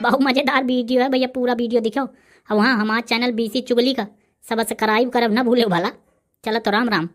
बहुत मजेदार वीडियो है भैया, पूरा वीडियो दिखो। और हाँ, हमारा चैनल बीसी चुगली का सब्सक्राइब करब ना भूले भला। चलो तो राम राम।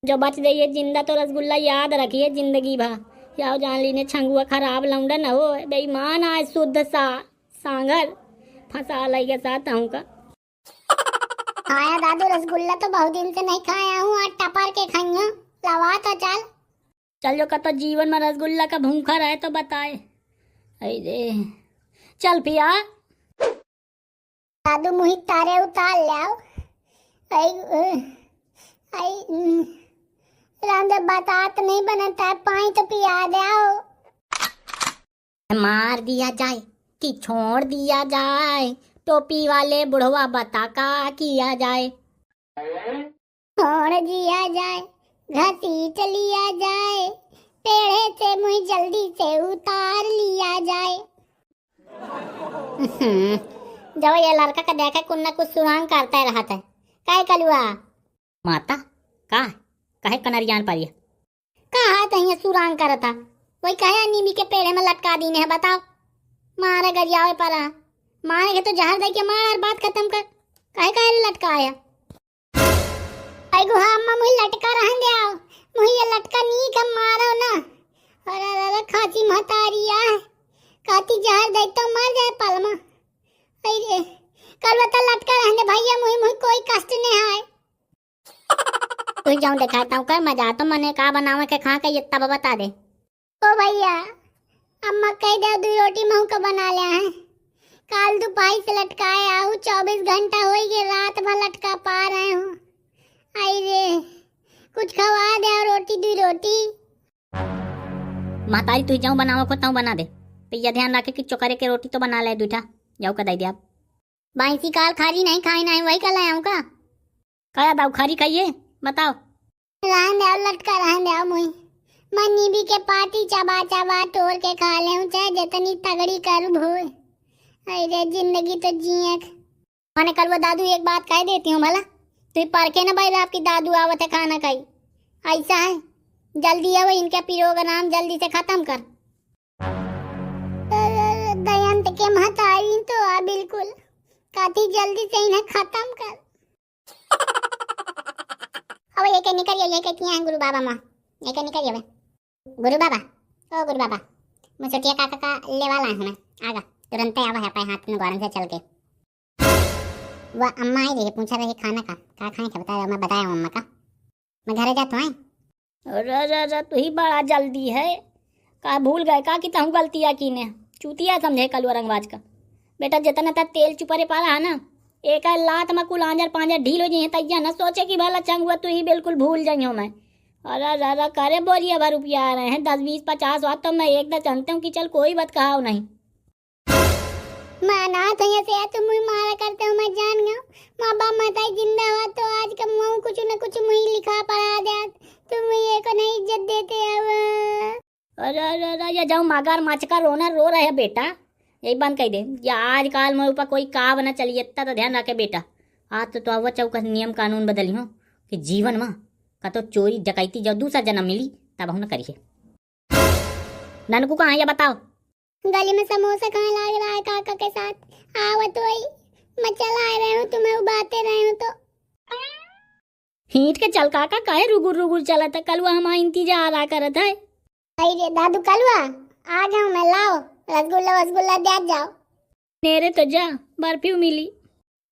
जो बच जाइए जिंदा तो रसगुल्ला याद रखिए जिंदगी भर। याओ जान ली ने छंगुआ खराब लौंडा न हो बेईमान आज शुद्ध सा सांगर फंसा लई के साथ हूँ का। आया दादू, रसगुल्ला तो बहुत दिन से नहीं खाया हूँ, आज टपार के खाइयो। लवा तो चल। चल जो कतो जीवन में रसगुल्ला का भूखा रहे तो बताए। अरे चल पिया। दादू मुही तारे उतार लाओ। आई आई रांदे बातात नहीं बनता है, पानी तो पिया दो। मार दिया जाए कि छोड़ दिया जाए, टोपी वाले बुढ़वा बता का किया जाए। छोड़ दिया जाए, घसीट लिया जाए, पेड़े से मुझे जल्दी से उतार लिया जाए। जब ये लड़का का देखा कुछ न कुछ सुरांग करता रहा था। काय कलुआ माता का कहे कनरियान पारिया कहा तहिया सुरांग कर था। वही कहे नीमी के पेड़े में लटका दीने है। बताओ मारे गरियावे पर मारे तो जहर दे के मार, बात खत्म कर। कहे कहे लटकाया। आई गुहा अम्मा मुझे लटका रहन दे आओ, मुझे ये लटका नहीं कम मारो ना। अरे अरे खाची महतारिया काती जहर दे तो मर जाए पलमा। अरे कल बता लटका रहन दे भैया, मुझे मुझे कोई कष्ट नहीं आए। तू जाऊं दिखाता हूँ कर मजा तो मने का बनावे के खा के ये तब बता दे। ओ भैया अम्मा कह दे दो रोटी महू का बना लिया है। काल दोपहर से लटकाए आऊ, 24 घंटा हो गए, रात भर लटका पा रहे हूँ। आई रे कुछ खवा दे और रोटी दी रोटी। महतारी तू जाऊं बनावे को ताऊ बना दे। भैया ध्यान रखे कि चोकरे के रोटी तो बना ले दूठा। जाओ कदाई दे आप बाईसी काल खारी नहीं खाई नहीं, वही कल आऊँ का कया दाऊ खारी खाइए बताओ। रहन दे लटका रहन दे मुई मन्नी भी के पार्टी चबा चबा तोड़ के खा ले, चाहे जितनी तगड़ी करूँ भोए। अरे जिंदगी तो जिए। मैंने कल वो दादू एक बात कह देती हूँ भला, तू परखे ना भाई आपकी दादू आवत है खाना खाई। ऐसा है जल्दी है वो इनके प्रोग्राम जल्दी से खत्म कर। दयंत के महतारी तो आ बिल्कुल काती जल्दी से इन्हें खत्म कर। अब ये के निकल ये के किया गुरु बाबा माँ ये के निकल वे गुरु बाबा। ओ गुरु बाबा मैं छोटिया काका का ले वाला हूँ मैं, आगा तुरंत आवा है पाए हाथ में गौरम से चल के। वह अम्मा आई रही पूछा रही खाना का खाए क्या बताया, मैं बताया हूँ अम्मा का मैं घरे जाता हूँ। अरे तू ही बड़ा जल्दी है का भूल गए का कि तहु गलतिया की ने चूतिया समझे कलुआ रंगबाज का। बेटा जितना था तेल चुपरे पा रहा ना एक लात में कुल आंजर पांजर ढील हो जाए तैया न सोचे कि भला चंगुआ तू ही बिल्कुल भूल जाइयो मैं। अरे करे बोरिया भर रुपया आ रहे हैं 10 20 50 बात तो मैं एक जानते हूँ कि चल कोई बात कहा नहीं। मैं ना तो से तुम मुझे मारा करते हो, मैं जान गया। माँ बाप माता जिंदा हुआ तो आज का मुँह कुछ न कुछ मुझे लिखा पढ़ा दे, तुम ये को नहीं इज्जत देते अब। अरे ये जाऊँ मागार माचका रोना रो रहे है बेटा, यही बंद कर दे। या आजकल मेरे ऊपर कोई काव न चलिए इतना तो ध्यान रखे बेटा। आज तो अव्वा चौका नियम कानून बदली हो कि जीवन में का तो चोरी डकैती जब दूसरा जन्म मिली तब हम न करिए। ननकू कहाँ ये बताओ। गली में समोसा खाने लग रहा है काका के साथ आवत वही मैं चला रहे हूँ, तुम्हें उबाते रहे हूँ तो हीट के चल काका काहे रुगुर रुगुर चला था कलुआ हमारा इंतजार आ करत है। अरे दादू कलुआ आ जाऊँ मैं, लाओ रसगुल्ला वसगुल्ला दे जाओ। मेरे तो जा बर्फी मिली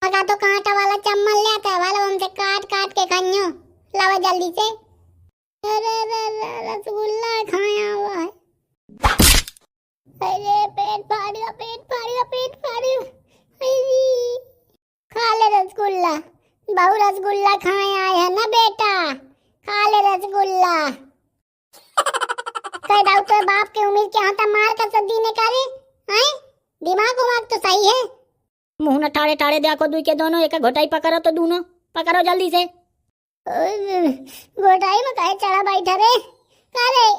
मगा तो कांटा वाला चम्मच ले आता वाला हमसे काट काट के खाइयो, लाओ जल्दी से। अरे रसगुल्ला खाया हुआ है। अरे पेट फाड़ गया। खा ले रसगुल्ला, बहु रसगुल्ला खाए आए है ना बेटा, खा ले रसगुल्ला। कह दाऊ तो बाप के उम्र के होता मार कर सदी ने करे हैं, दिमाग उमाग तो सही है। मुंह न ठाड़े ठाड़े देखो दुई के दोनों एक घोटाई पकड़ो तो दोनों पकड़ो जल्दी से। घोटाई में कहे चढ़ा बैठा रे करे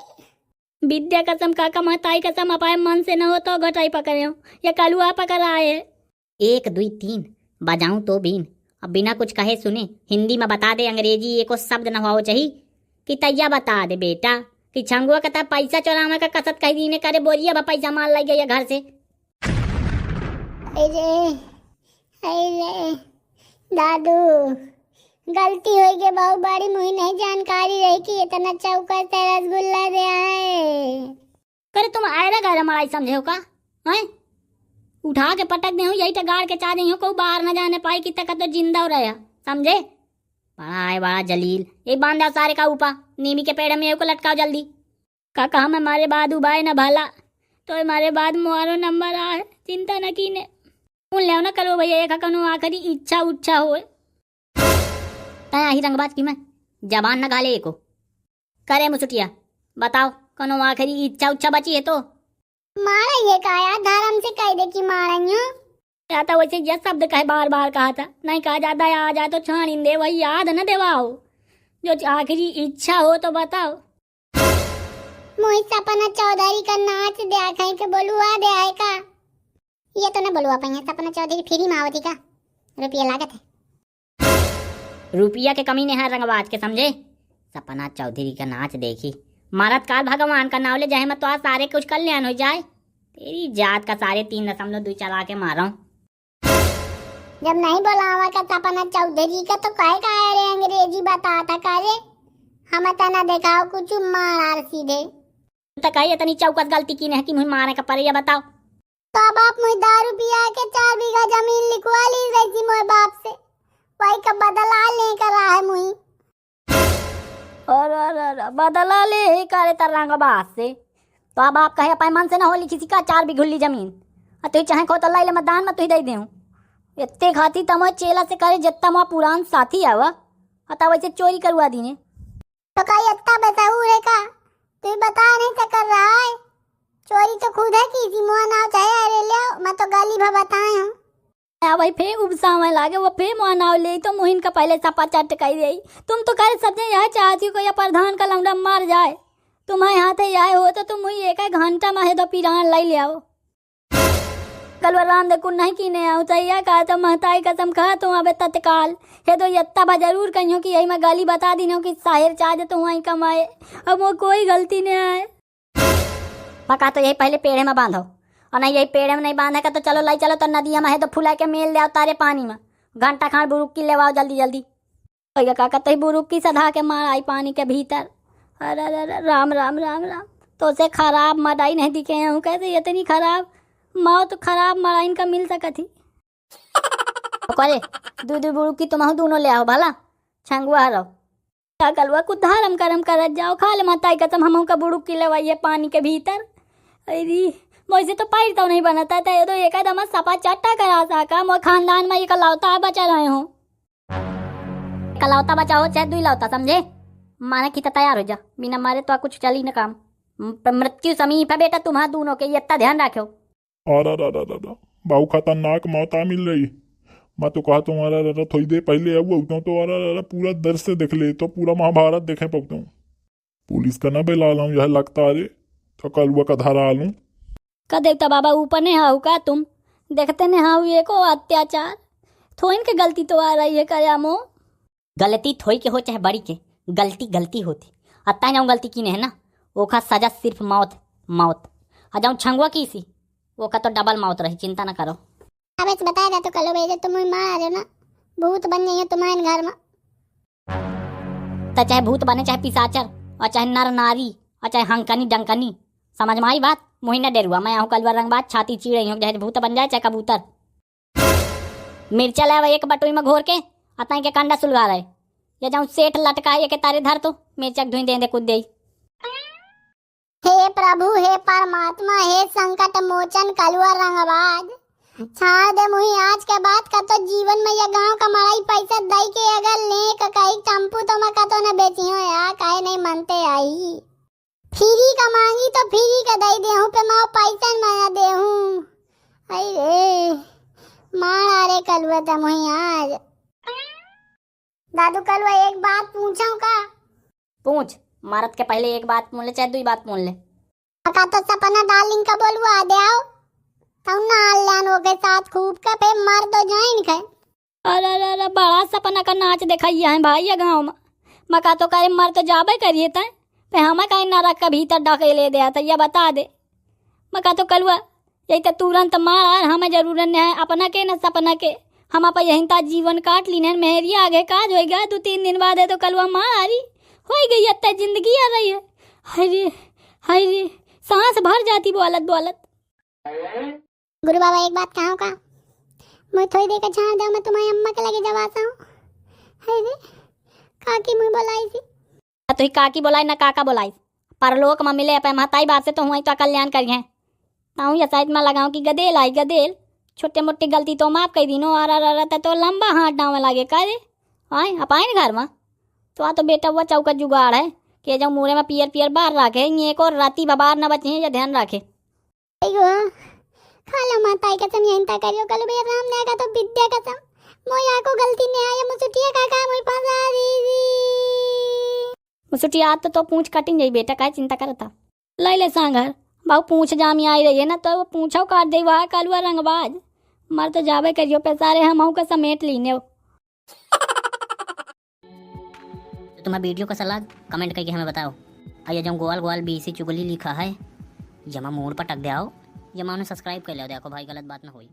विद्या कसम काका महताई कसम अपाय मन से न हो तो घटाई पकड़े हो या कलुआ पकड़ आए। 1 2 3 बजाऊं तो बीन अब बिना कुछ कहे सुने हिंदी में बता दे, अंग्रेजी एको शब्द न हो चाहिए कि तैया बता दे बेटा कि छंगुआ का पैसा चोराने का कसत कही दीने करे बोरिया पैसा माल लग गया घर से। अरे अरे दादू गलती हो गई बहुत बड़ी, मुझे नहीं जानकारी रही कि इतना चौका से रसगुल्ला दे आए। करे तुम आयरा गहरा मलाई समझे हो का हैं? उठा के पटक दे हो यही तो गाड़ के चाह दे हो को बाहर न जाने पाई कि तक तो जिंदा हो रहा समझे। बड़ा है बड़ा जलील, ये बांध दो सारे का ऊपर नीमी के पेड़ में को लटकाओ जल्दी। काका हम हमारे बाद उबाए न भाला तो हमारे बाद मुआरो नंबर आए, चिंता न कीने सुन ले न करो भैया एक कनो आखिरी इच्छा उच्छा हो ही रंगबाज की मैं जबान न गाले को करे मुसुटिया बताओ कनो आखिरी इच्छा उच्छा बची है तो मारा ये काया धर्म से कह दे कि मारा या तो वैसे यह शब्द कहे बार बार कहा था, नहीं कहा जाता है आ जाए तो छान दे वही याद न देवाओ जो आखिरी इच्छा हो तो बताओ। मोहित सपना चौधरी का नाच दे कहीं के बोलुआ दे आए का, ये तो न बोलुआ पाई सपना चौधरी फ्री मावती का रुपया लागत है। रुपया के कमी ने है रंगबाज के समझे। सपना चौधरी का नाच देखी मारत काल भगवान का नाव ले जाए मत तो आज सारे कुछ कल्याण हो जाए। तेरी जात का सारे 3.2 चला के मारा हूं। जब नहीं बोलावा का सपना चौधरी का तो कहे का रे अंग्रेजी बताता करे हम तना देखाओ कुछ मार सीधे तो कही इतनी चौकस गलती की नहीं कि मुझे मारे का परे बाताओ। तो बाप मुझे दारू पिया के 4 बीघा जमीन लिखवा ली रही थी मोए बाप से, वही का बदला लेकर रहा है मुझे। और बदला ले करे तरंगबाज से तो अब आप कहे पाए मन से ना हो किसी का 4 बिघुल्ली जमीन तो चाहे खो तो लाई ले मतदान में तु दे दे इतने खाती तम चेला से करे जितना मोआ पुरान साथी आवा अता वैसे चोरी करवा दी ने तो कहीं इतना बताऊ रे का तू बता नहीं तो कर रहा है, चोरी तो खुद है की थी मोह नाव चाहे अरे ले मैं तो गाली भा बताए हूँ। भाई फे उपसावे लागे वो फे मोआ नाव ले तो मोहिन का पहले सपा चटकाई दे। तुम तो करे सब यह चाहती हो या प्रधान का लौंडा मार जाए, तुम्हारे हाथ आए हो तो तुम एक घंटा में है तो पिरान लाई ले आओ। कल राम देखो नहीं कीने आओ चाहिए कहा तो महताई कसम खा तो अब तत्काल है तो यत्ता बा जरूर कहियो कि यही मैं गाली बता दी कि साहिर चाह तो वहीं कमाए अब वो कोई गलती नहीं आए। पका तो यही पहले पेड़े में बांधो और नहीं यही पेड़े में नहीं बांधेगा तो चलो लाई चलो तो नदिया में है तो फुला के मेल ले आओ तारे पानी में घंटा खान बुरुक की लेवाओ जल्दी जल्दी। काका तो बुरुक की सधा के मार आई पानी के भीतर। अरे राम राम राम राम तो से खराब मदाई नहीं दिखे हैं कैसे इतनी खराब मौत तो खराब मराइन का मिल सका थी। करे दूध बुरुक की तुम दोनों ले आओ भला छंगुआ रहो क्या कलवा कुछ धारम करम कर जाओ खा ले माता कसम हम का बुरुक की लेवाइए पानी के भीतर। अरे मुझसे तो पैर तो नहीं बनता था ये तो एक दम सपा चट्टा करा सका मोर खानदान में ये कलौता बचा रहे हो कलौता बचा हो चाहे 2 लौता समझे माने की तैयार हो जा बिना मारे तो कुछ चली न काम मृत्यु समीप है बेटा तुम्हारा दोनों के इतना ध्यान रखो। बहु खतरनाक मौत आ मिल रही मैं तो कहा तुम्हारा थोड़ी देर पहले अब उठता हूँ तो पूरा दर्द से देख ले तो पूरा महाभारत देखे पकता हूँ पुलिस का ना बेला लाऊं यह लगता अरे तो कल हुआ का धारा आ लूं का देखता बाबा ऊपर ने हाउ का तुम देखते ने हाउ ये को अत्याचार थोइन के गलती तो आ रही है कयामो गलती थोई के हो चाहे बड़ी के गलती गलती होती अत्ता जाऊँ गलती की है ना वो का सजा सिर्फ मौत मौत आ जाऊँ छंगुआ की सी वो का तो डबल मौत रही चिंता ना करो। अब ऐसे बताया था तो कल भेजे तुम मार ना भूत बन जाइए तुम्हारे घर में तो चाहे भूत बने चाहे पिशाचर और चाहे नर नारी और चाहे हंकनी डंकनी समझ में आई बात मुही न डरुआ मैं आहू कलवा रंगबाज छाती चीड़ रही हूँ चाहे भूत बन जाए चाहे कबूतर। मिर्चा लावा एक बटोई में घोर के अतई के कंडा सुलगा रहे या जाऊँ सेठ लटका ये के तारे धर तो मिर्चक धुई दे कुछ दे। हे प्रभु हे परमात्मा हे संकट मोचन कलुआ रंगबाज छाड़ दे मुही आज के बाद का तो जीवन में ये गांव का मड़ाई पैसा दई के अगर ले का कहीं चंपू तो मैं का तो न बेची हो यार काहे नहीं मानते आई फ्री का मांगी तो फ्री का दई दे हूं पे मां पैसा माया दे हूं। अरे मार रे कलुआ तो मुही आज दादू कलुआ एक बात पूछूं का पूछ मारत के पहले एक बात बोल ले चाहे 2 बात बोल ले का तो सपना डार्लिंग का बोलवा दे आओ तुम ना अल्लाह के साथ खूब के पे मर तो जाइन के। अरे बड़ा सपना का नाच दिखाइए है भाई ये गाँव में मका तो करे मर तो जाबे करिए तय पे हमें कहीं नरक का भीतर ढके ले दे ये बता दे मका तो कलुआ यही तो तुरंत मार हमें जरूरत नहीं है अपना के न सपना के। हम आप यहीं ता जीवन काट ली न मेहरी आगे काज हो गया 2-3 दिन बाद है तो कल मारी हो गई अत्ता जिंदगी आ रही है। हाय रे सांस भर जाती बोलत बोलत। गुरु बाबा एक बात कहूँ का, मैं थोड़ी देर का झाड़ दो, मैं तुम्हारी अम्मा के लगे जब आता हूँ। हाय रे काकी मुझे बुलाई थी। तो ही काकी बोलाई ना काका बोलाई, परलोक में मिले पे महताई बात से तो हुई तो कल्याण करिए। ताऊ या शायद मैं लगाऊं कि गदेल आई गदेल, छोटे मोटी गलती तो माफ कर दी नो आ तो लंबा हाथ डावे लागे का रे। आए अपाए घर में तो आ तो बेटा वो चौका जुगाड़ है कि जब मुँह में पियर पियर बाहर रखे ये एक और राती बबार न बचे या ध्यान रखे। खाला माताई कसम यहीं तक करियो, कल भैया राम ने आगा तो विद्या कसम मोया को गलती नहीं आया मुझे काका मुझे फंसा दी। मुसुटी आत तो पूछ कटिंग जाई बेटा काय चिंता करता। ले सांगर बाबू पूछ जामी आई रही है ना तो वो पूछो काट दे वहा कलुआ रंगबाज मर तो जावे करियो पैसारे हम का समेट लीने। तो तुम्हारा वीडियो का सलाह कमेंट करके हमें बताओ। आइए जब गोवाल गोवाल बीसी चुगली लिखा है जमा मोड़ पर टक दे आओ, जमा उन्हें सब्सक्राइब कर लो, देखो भाई गलत बात ना होई।